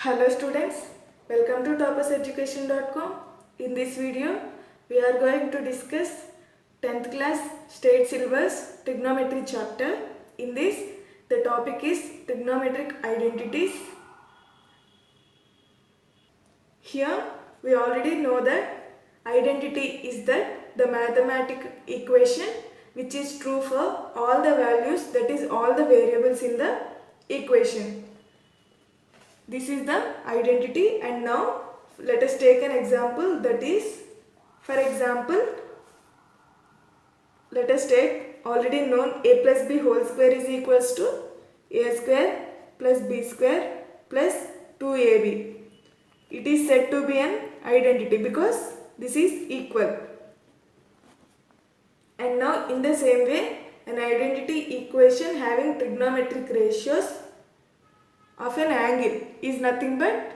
Hello students, welcome to topperseducation.com. In this video, we are going to discuss 10th class state syllabus trigonometry chapter. In this, the topic is trigonometric identities. Here, we already know that identity is the mathematical equation which is true for all the values, that is all the variables in the equation. This is the identity, and now let us take an example, that is, for example, let us take already known a plus b whole square is equals to a square plus b square plus 2ab. It is said to be an identity because this is equal. And now in the same way, an identity equation having trigonometric ratios of an angle is nothing but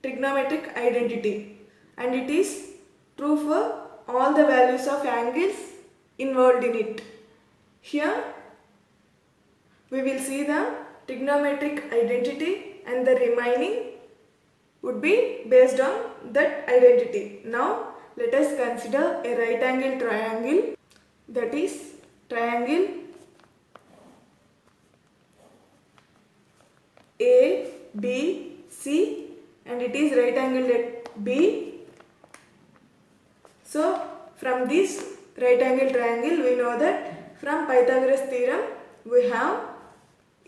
trigonometric identity, and it is true for all the values of angles involved in it. Here we will see the trigonometric identity, and the remaining would be based on that identity. Now let us consider a right angle triangle, that is triangle A, B, C, and it is right angled at B. So from this right angle triangle, we know that from Pythagoras theorem we have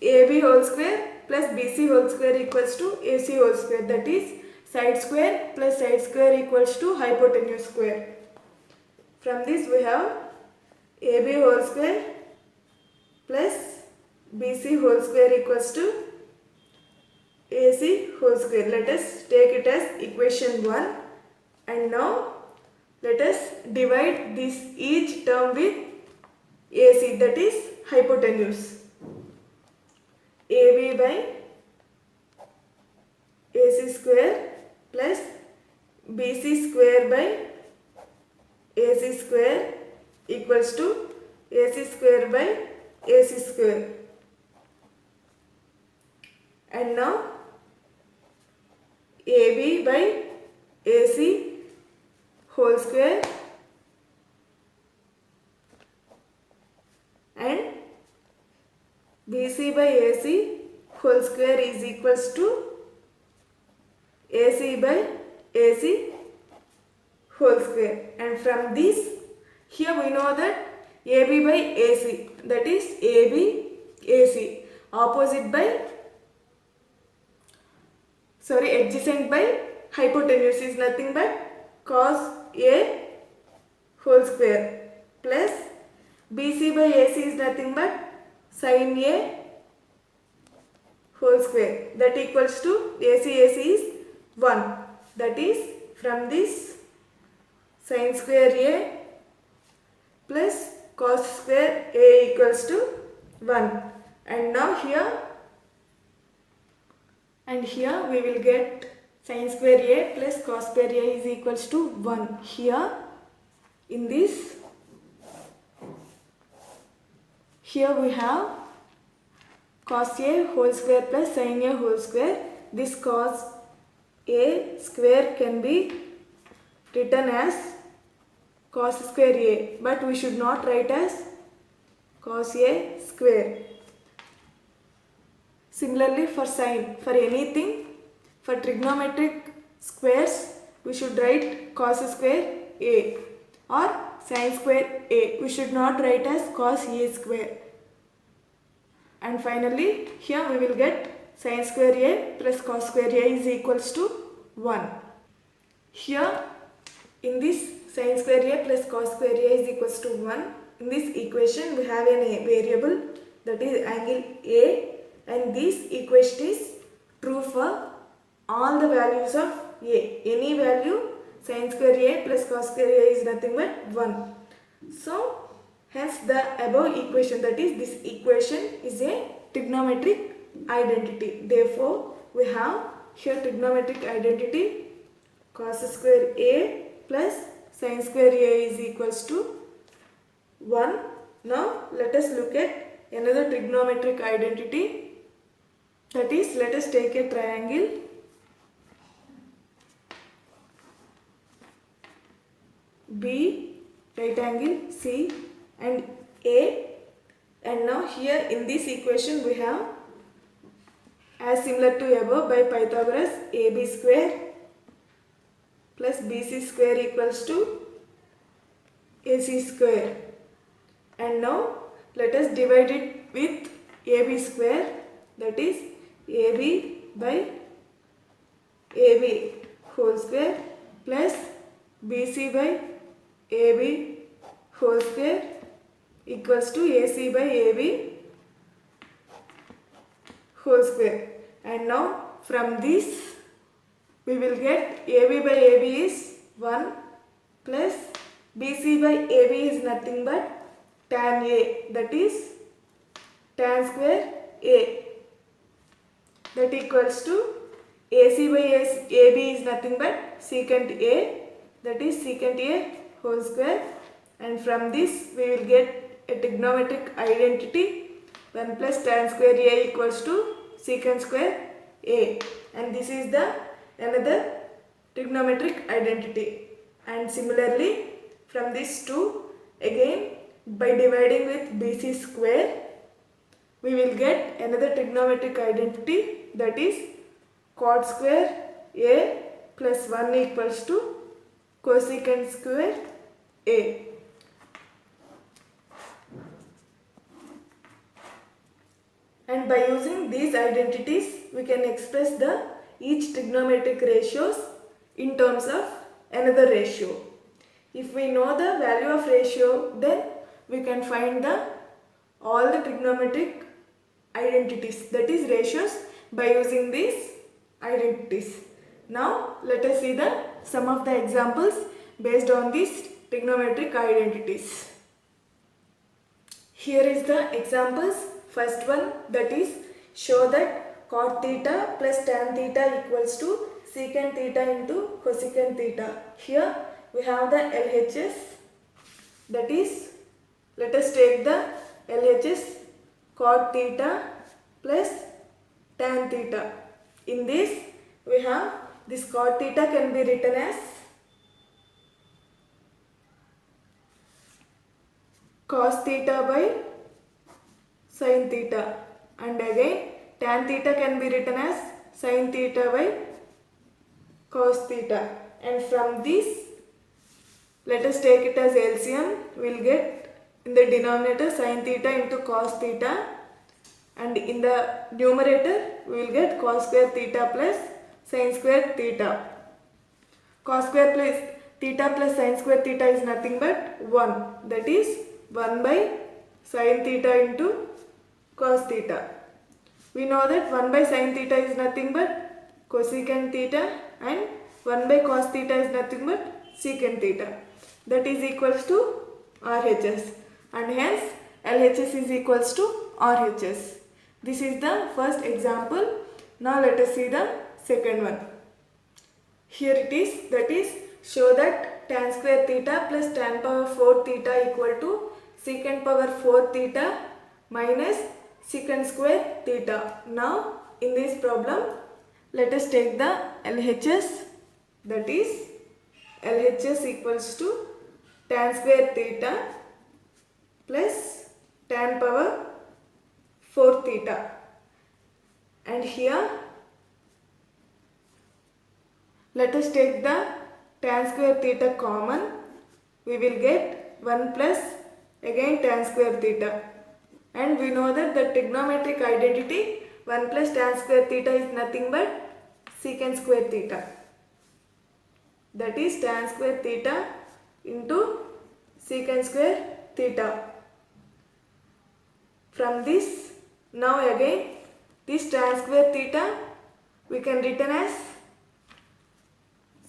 AB whole square plus BC whole square equals to AC whole square, that is side square plus side square equals to hypotenuse square. From this we have AB whole square plus BC whole square equals to AC whole square. Let us take it as equation 1, and now let us divide this each term with AC, that is hypotenuse. AB by AC square plus BC square by AC square equals to AC square by AC square. And now AB by AC whole square and BC by AC whole square is equals to AC by AC whole square. And from this, here we know that AB by AC, that is AB AC, opposite by adjacent by hypotenuse is nothing but cos A whole square plus BC by AC is nothing but sin A whole square, that equals to AC is 1, that is from this sin square A plus cos square A equals to 1. And now here we will get sin square A plus cos square A is equals to 1. Here in this, here we have cos A whole square plus sin A whole square. This cos A square can be written as cos square A, but we should not write as cos A square. Similarly for sine, for anything, for trigonometric squares, we should write cos square A, or sin square A. We should not write as cos A square. And finally, here we will get sin square A plus cos square A is equals to 1. Here in this sin square A plus cos square A is equals to 1. In this equation we have a variable, that is angle A, and this equation is true for all the values of A. Any value sin square A plus cos square A is nothing but 1. So hence the above equation, that is this equation, is a trigonometric identity. Therefore we have here trigonometric identity cos square A plus sin square A is equals to 1. Now let us look at another trigonometric identity, that is, let us take a triangle B, right angle C and A. And now here in this equation we have, as similar to above by Pythagoras, AB square plus BC square equals to AC square. And now let us divide it with AB square, that is AB by AB whole square plus BC by AB whole square equals to AC by AB whole square. And now from this we will get AB by AB is 1 plus BC by AB is nothing but tan A, that is tan square A, that equals to AC by AB is nothing but secant A, that is secant A whole square. And from this we will get a trigonometric identity 1 plus tan square A equals to secant square A, and this is the another trigonometric identity. And similarly from this 2, again by dividing with BC square we will get another trigonometric identity, that is cot square A plus 1 equals to cosecant square A. And by using these identities we can express the each trigonometric ratios in terms of another ratio. If we know the value of ratio, then we can find all the trigonometric identities, that is ratios, by using these identities. Now let us see some of the examples based on these trigonometric identities. Here is the examples. First one, that is show that cot theta plus tan theta equals to secant theta into cosecant theta. Here we have the LHS, that is, let us take the LHS cot theta plus tan theta. In this we have this cot theta can be written as cos theta by sin theta, and again tan theta can be written as sin theta by cos theta. And from this let us take it as LCM. We will get in the denominator sin theta into cos theta, and in the numerator we will get cos square theta plus sin square theta. Cos square plus theta plus sin square theta is nothing but 1, that is 1 by sin theta into cos theta. We know that 1 by sin theta is nothing but cosecant theta, and 1 by cos theta is nothing but secant theta, that is equals to RHS, and hence LHS is equals to RHS. This is the first example. Now let us see the second one. Here it is, that is show that tan square theta plus tan power 4 theta equal to secant power 4 theta minus secant square theta. Now in this problem let us take the LHS, that is LHS equals to tan square theta plus tan power 4 theta, and here let us take the tan square theta common. We will get 1 plus again tan square theta, and we know that the trigonometric identity 1 plus tan square theta is nothing but secant square theta, that is tan square theta into secant square theta. From this, now again this tan square theta we can written as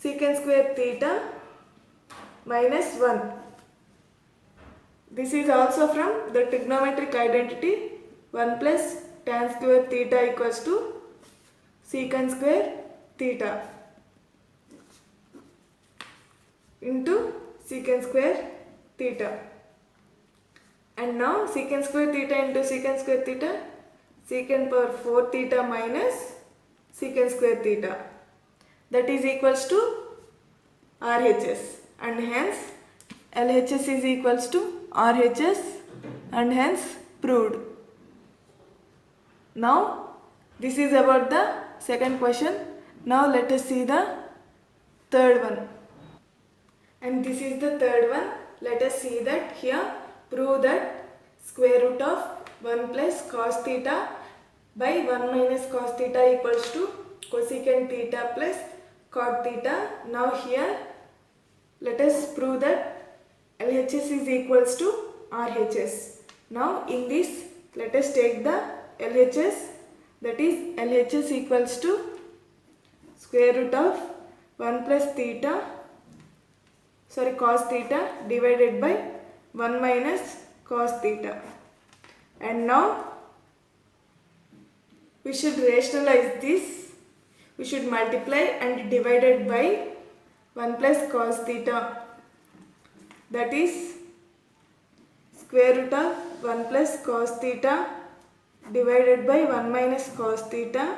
secant square theta minus 1. This is also from the trigonometric identity 1 plus tan square theta equals to secant square theta into secant square theta. And now secant square theta into secant square theta, secant power 4 theta minus secant square theta, that is equals to RHS, and hence LHS is equals to RHS and hence proved. Now this is about the second question. Now let us see the third one. And this is the third one. Let us see that here. Prove that square root of 1 plus cos theta by 1 minus cos theta equals to cosecant theta plus cot theta. Now here let us prove that LHS is equals to RHS. Now in this let us take the LHS, that is LHS equals to square root of 1 plus cos theta divided by 1 minus cos theta. And now we should rationalize this. We should multiply and divide it by 1 plus cos theta, that is square root of 1 plus cos theta divided by 1 minus cos theta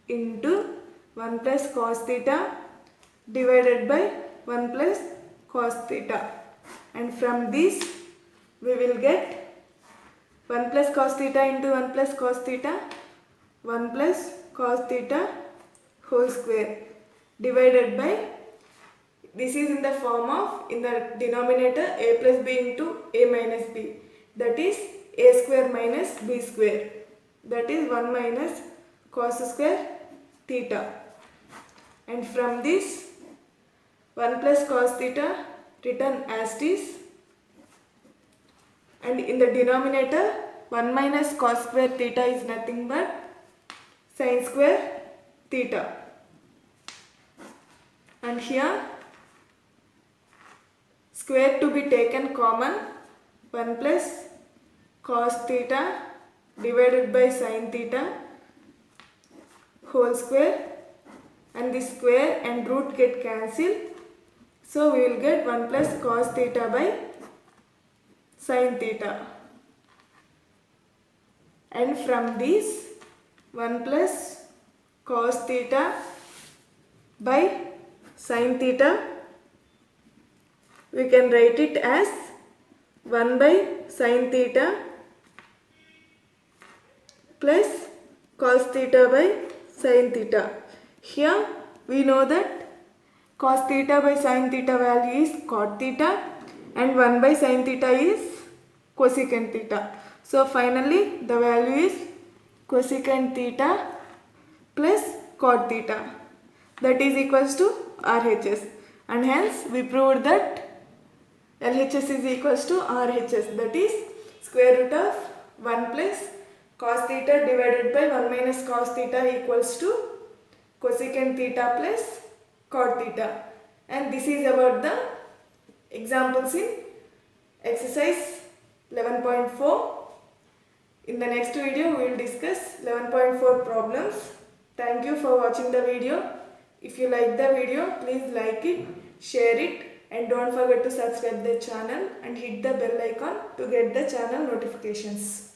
into 1 plus cos theta divided by 1 plus cos theta. And from this we will get 1 plus cos theta into 1 plus cos theta, 1 plus cos theta whole square divided by, this is in the form of, in the denominator, a plus b into a minus b, that is a square minus b square, that is 1 minus cos square theta. And from this 1 plus cos theta written as it is, and in the denominator 1 minus cos square theta is nothing but sin square theta. And here square to be taken common, 1 plus cos theta divided by sin theta whole square, and this square and root get cancelled, so we will get 1 plus cos theta by sin theta. And from this 1 plus cos theta by sin theta, we can write it as 1 by sin theta plus cos theta by sin theta. Here we know that cos theta by sin theta value is cot theta and 1 by sin theta is cosecant theta. So finally the value is cosecant theta plus cot theta, that is equals to RHS, and hence we proved that LHS is equals to RHS, that is square root of 1 plus cos theta divided by 1 minus cos theta equals to cosecant theta plus cot theta. And this is about the examples in exercise 11.4. In the next video we will discuss 11.4 problems. Thank you for watching the video. If you like the video, please like it, share it, and don't forget to subscribe the channel and hit the bell icon to get the channel notifications.